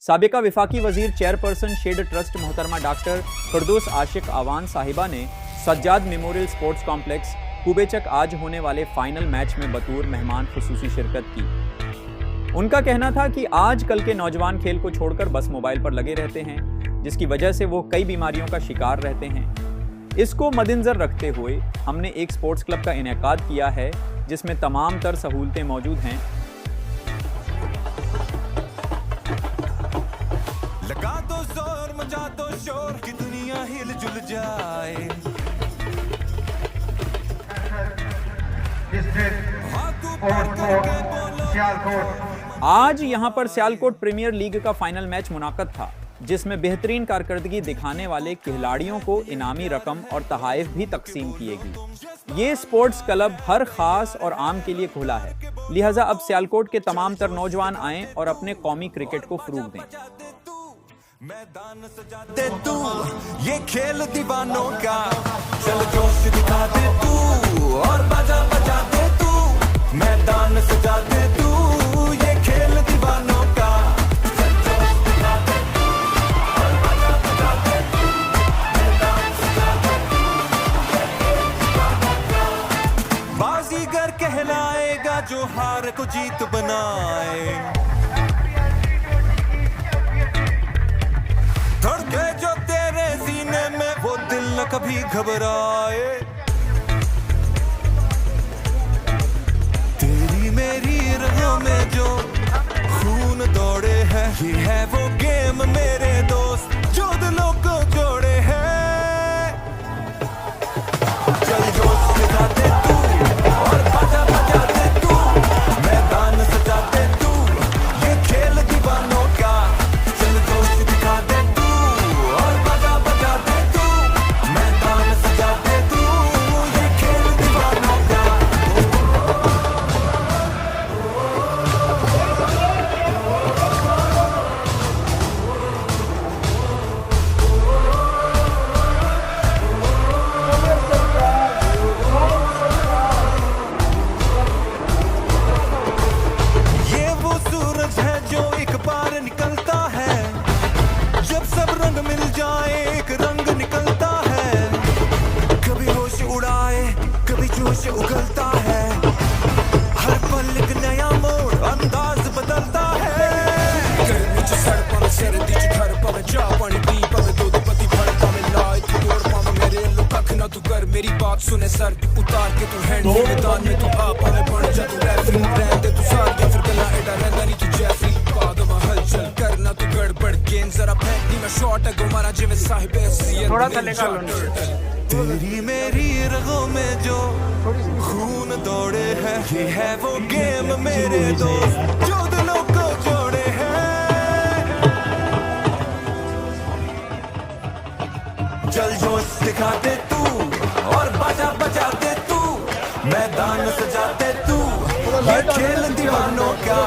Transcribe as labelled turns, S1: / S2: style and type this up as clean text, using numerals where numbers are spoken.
S1: साबिका विफाकी वजीर chairperson shade trust मोहतरमा doctor फिरदौस आशिक आवान साहिबा ने सज्जाद मेमोरियल स्पोर्ट्स कॉम्प्लेक्स कुबेचक आज होने वाले फाइनल मैच में बतौर मेहमान खुसूसी शिरकत की। उनका कहना था कि आज कल के नौजवान खेल को छोड़कर बस मोबाइल पर लगे रहते हैं, जिसकी वजह से वो कई बीमारियों का शिकार रहते हैं। इसको मद्देनजर रखते हुए हमने एक स्पोर्ट्स क्लब का इनेकाद किया है जिसमें तमाम तर सहूलतें मौजूद हैं।
S2: लगा दो जोर मचा दो शोर कि दुनिया हिल जुल जाए।
S1: आज यहां पर सियालकोट प्रीमियर लीग का फाइनल मैच मुनाकद था, जिसमें बेहतरीन कारकर्दगी दिखाने वाले खिलाड़ियों को इनामी रकम और तहाइफ भी तकसीम किएगी। ये स्पोर्ट्स क्लब हर खास और आम के लिए खुला है, लिहाजा अब सियालकोट के तमाम तर नौजवान आएं और अपने कौमी क्रिकेट को फरूग दें।
S2: मैदान सजा दे तू, ये खेल दीवानों का, चल जोश दिखा दे तू और बजा बजा दे तू। मैदान सजा दे तू, ये खेल दीवानों का, चल जोश दिखा दे तू और बजा बजा दे तू। मैदान सजा दे तू, ये खेल दीवानों का। बाजीगर कहलाएगा जो हार को जीत बनाए। धड़के जो तेरे सीने में वो दिल न कभी घबराए। तेरी मेरी रगों में जो खून दौड़े है, ये है वो गेम मेरे दोस्त जो दिलों को जोड़े है। चल जोश दिखा दे तू और बजा बजा दे तू। मैदान सजा दे तू, ये खेल दीवानों का, चल जोश दिखा दे तू। उगलता है हर पल एक नया मोड़, अंदाज बदलता है। गर्मी च सड़ पावे सर्दी च घर पावे, चाह पानी पी पावे, दूध पत्ती भर पावे, लाए तू तोड़ पावे मेरे लो कख ना तू कर मेरी बात सुने सर उतार के तू हैंड मैदान में तू आ पावे, बन जा तू रेफरी रहन दे तू सार या फिर गला एडा रहना नहीं तू जैफरी। पादों में हलचल करना तू गड़बड़ गेंद जरा फेंकनी में शॉट है गुमारा जिਵੇਂ साहिब हैसियत
S3: थोड़ा सा लेकर
S2: तेरी मेरी रगों में जो खून दौड़े है, ये है वो गेम मेरे दोस्त जो दिलों को जोड़े है। चल जोश दिखा दे तू और बजा बजा दे तू। मैदान सजा दे तू, ये खेल दीवानों का।